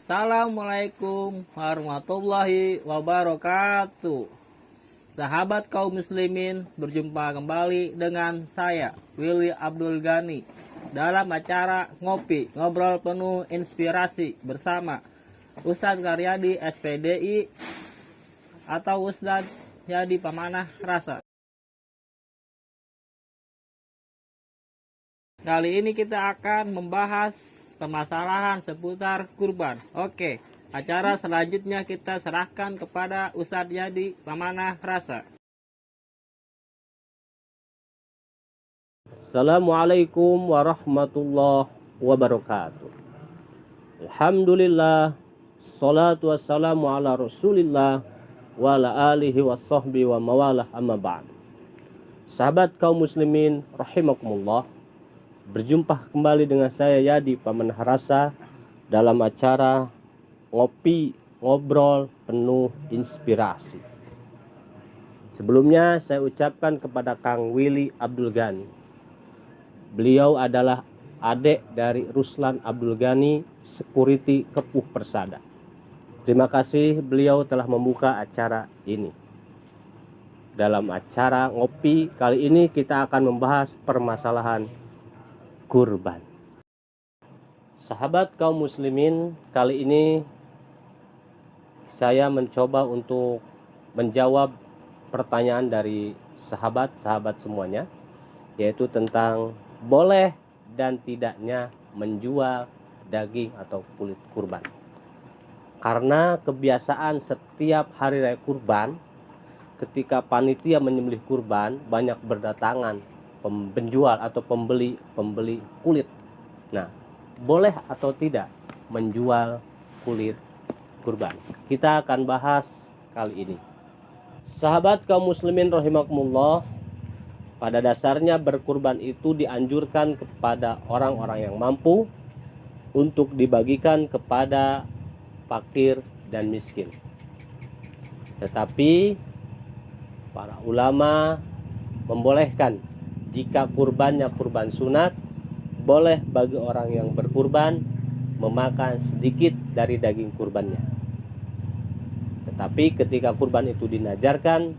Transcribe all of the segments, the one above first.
Assalamualaikum warahmatullahi wabarakatuh. Sahabat kaum muslimin, berjumpa kembali dengan saya Willy Abdul Ghani dalam acara Ngopi Ngobrol Penuh Inspirasi bersama Ustadz Karyadi SPDI atau Ustadz Yadi Pamanah Rasa. Kali ini kita akan membahas permasalahan seputar kurban. Oke, acara selanjutnya kita serahkan kepada Ustadz Yadi Pamanah Rasa. Assalamualaikum warahmatullahi wabarakatuh. Alhamdulillah, salatu wassalamu ala rasulillah wa ala alihi wa sahbihi wa mawalah, amma ba'd. Sahabat kaum muslimin rahimakumullah, berjumpa kembali dengan saya Yadi Pamanah Rasa dalam acara Ngopi Ngobrol Penuh Inspirasi. Sebelumnya saya ucapkan kepada Kang Willy Abdul Ghani. Beliau adalah adik dari Ruslan Abdul Ghani, Security Kepuh Persada. Terima kasih beliau telah membuka acara ini. Dalam acara Ngopi kali ini kita akan membahas permasalahan kurban. Sahabat kaum muslimin, kali ini saya mencoba untuk menjawab pertanyaan dari sahabat-sahabat semuanya, yaitu tentang boleh dan tidaknya menjual daging atau kulit kurban. Karena kebiasaan setiap hari raya kurban, ketika panitia menyembelih kurban, banyak berdatangan penjual atau pembeli kulit. Nah, boleh atau tidak menjual kulit kurban? Kita akan bahas kali ini. Sahabat kaum muslimin rahimakumullah, pada dasarnya berkurban itu dianjurkan kepada orang-orang yang mampu untuk dibagikan kepada fakir dan miskin. Tetapi para ulama membolehkan jika kurbannya kurban sunat, boleh bagi orang yang berkurban memakan sedikit dari daging kurbannya. Tetapi ketika kurban itu dinajarkan,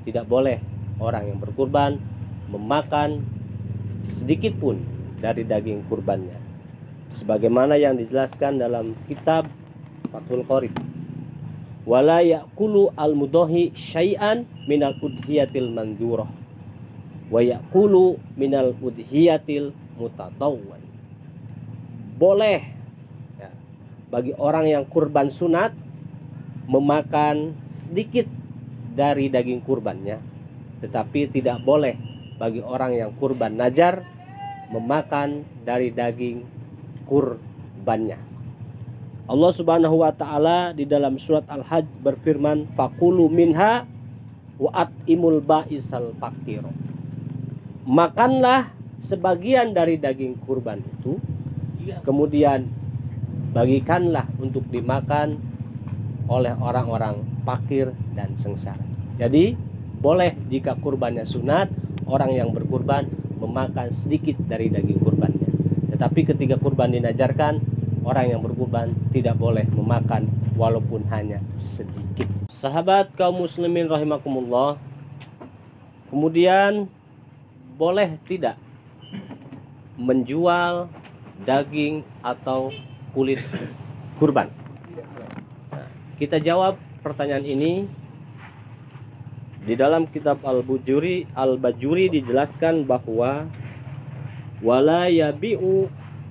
tidak boleh orang yang berkurban memakan sedikit pun dari daging kurbannya. Sebagaimana yang dijelaskan dalam kitab Fathul Qorib. Wala ya'kulu al-mudahi syai'an minal udhiyatil mandurah wa ya'kulu minal udhiyatil mutatawwan. Boleh ya, bagi orang yang kurban sunat memakan sedikit dari daging kurbannya, tetapi tidak boleh bagi orang yang kurban najar memakan dari daging kurbannya. Allah Subhanahu wa taala di dalam surat Al-Hajj berfirman, faqulu minha wa at'imul ba'isal faqir. Makanlah sebagian dari daging kurban itu, kemudian bagikanlah untuk dimakan oleh orang-orang fakir dan sengsara. Jadi boleh jika kurbannya sunat, orang yang berkurban memakan sedikit dari daging kurbannya. Tetapi ketika kurban dinajarkan, orang yang berkurban tidak boleh memakan walaupun hanya sedikit. Sahabat kaum muslimin rahimakumullah, kemudian boleh tidak menjual daging atau kulit kurban? Nah, kita jawab pertanyaan ini. Di dalam kitab Al-Bajuri dijelaskan bahwa wala yabi'u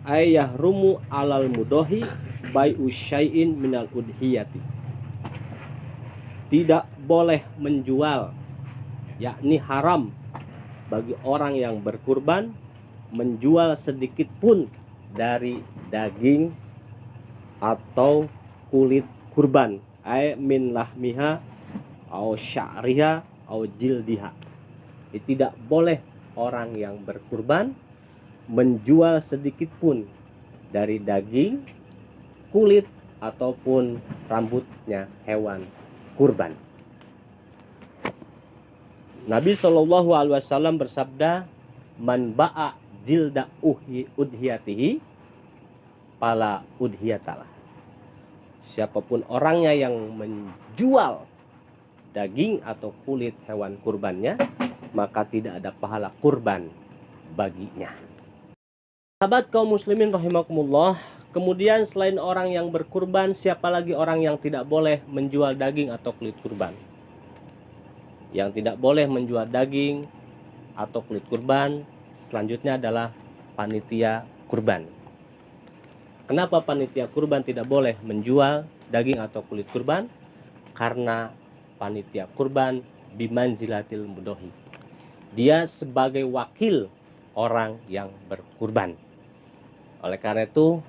ay yahrumu alal mudahi bai'u syai'in minal udhiyati. Tidak boleh menjual, yakni haram bagi orang yang berkurban menjual sedikit pun dari daging atau kulit kurban, ay min lahmiha au sya'riha au jildiha. Tidak boleh orang yang berkurban menjual sedikit pun dari daging, kulit ataupun rambutnya hewan kurban. Nabi Shallallahu Alaihi Wasallam bersabda, man ba'a jilda udhiyatihi pala udhiyatalah. siapapun orangnya yang menjual daging atau kulit hewan kurbannya, maka tidak ada pahala kurban baginya. Sahabat kaum muslimin rahimakumullah, kemudian selain orang yang berkurban, siapa lagi orang yang tidak boleh menjual daging atau kulit kurban? Yang tidak boleh menjual daging atau kulit kurban selanjutnya adalah panitia kurban. Kenapa panitia kurban tidak boleh menjual daging atau kulit kurban? Karena panitia kurban bimanzilatil mudohi, dia sebagai wakil orang yang berkurban. Oleh karena itu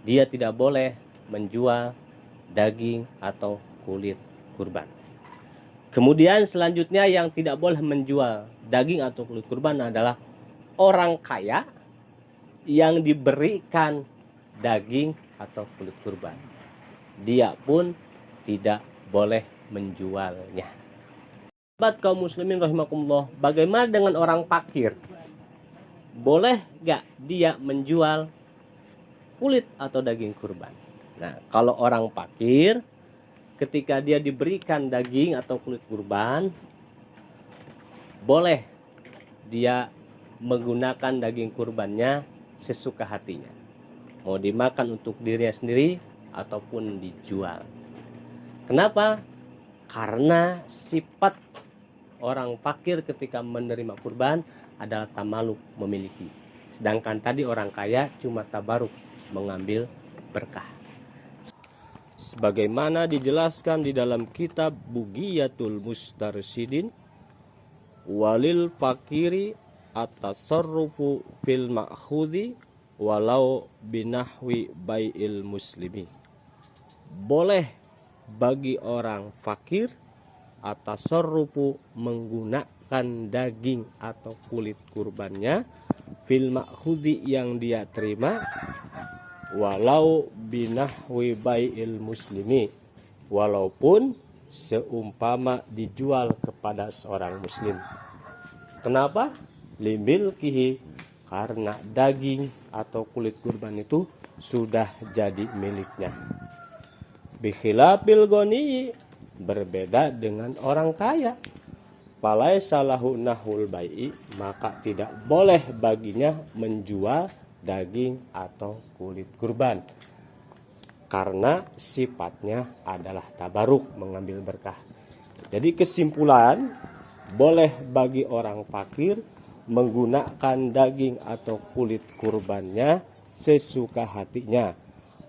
dia tidak boleh menjual daging atau kulit kurban. Kemudian selanjutnya yang tidak boleh menjual daging atau kulit kurban adalah orang kaya yang diberikan daging atau kulit kurban. Dia pun tidak boleh menjualnya. Sahabat kaum muslimin rahimakumullah, bagaimana dengan orang fakir? Boleh gak dia menjual kulit atau daging kurban? Nah, kalau orang fakir ketika dia diberikan daging atau kulit kurban, boleh dia menggunakan daging kurbannya sesuka hatinya, mau dimakan untuk dirinya sendiri ataupun dijual. Kenapa? Karena sifat orang fakir ketika menerima kurban adalah tamaluk, memiliki. Sedangkan tadi orang kaya cuma tabaruk, mengambil berkah. Sebagaimana dijelaskan di dalam kitab Bugiyatul Mustarsyidin, walil fakiri at-tasarrufu fil ma'khudhi walau binahwi bai'il muslimi. Boleh bagi orang fakir at-tasarrufu menggunakan daging atau kulit kurbannya fil ma'khudhi yang dia terima, walau binahwi bai'il muslimi, walaupun seumpama dijual kepada seorang muslim. Kenapa? Limilkihi, karena daging atau kulit kurban itu sudah jadi miliknya. Bikhilafil goni, berbeda dengan orang kaya. Palai salahu nahul bai'i, maka tidak boleh baginya menjual daging atau kulit kurban, karena sifatnya adalah tabaruk, mengambil berkah. Jadi kesimpulan, boleh bagi orang fakir menggunakan daging atau kulit kurbannya sesuka hatinya,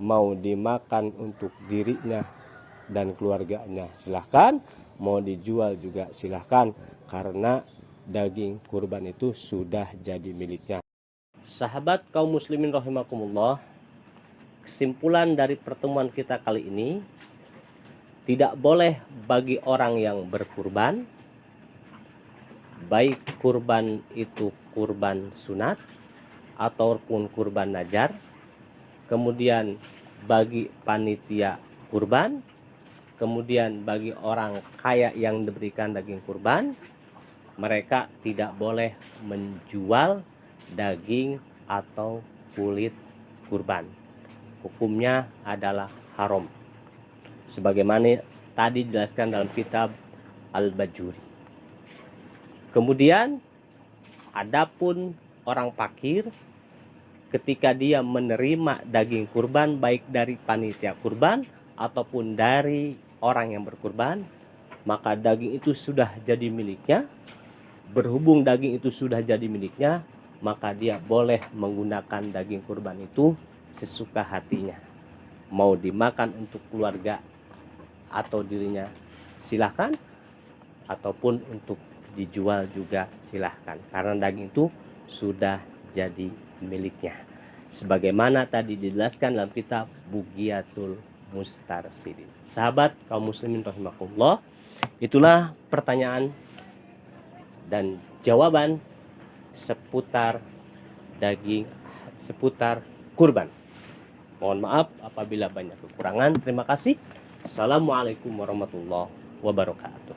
mau dimakan untuk dirinya dan keluarganya silahkan, mau dijual juga silahkan, karena daging kurban itu sudah jadi miliknya. Sahabat kaum muslimin rahimakumullah, kesimpulan dari pertemuan kita kali ini, tidak boleh bagi orang yang berkurban, baik kurban itu kurban sunat ataupun kurban najar, kemudian bagi panitia kurban, kemudian bagi orang kaya yang diberikan daging kurban, mereka tidak boleh menjual daging atau kulit kurban. Hukumnya adalah haram, sebagaimana tadi dijelaskan dalam kitab Al-Bajuri. Kemudian adapun orang fakir, ketika dia menerima daging kurban baik dari panitia kurban ataupun dari orang yang berkurban, maka daging itu sudah jadi miliknya. Berhubung daging itu sudah jadi miliknya, maka dia boleh menggunakan daging kurban itu sesuka hatinya, mau dimakan untuk keluarga atau dirinya silahkan, ataupun untuk dijual juga silahkan, karena daging itu sudah jadi miliknya, sebagaimana tadi dijelaskan dalam kitab Bugiyatul Mustarsyidin. Sahabat kaum muslimin rahimakumullah, itulah pertanyaan dan jawaban seputar daging, seputar kurban. Mohon maaf apabila banyak kekurangan. Terima kasih. Assalamualaikum warahmatullahi wabarakatuh.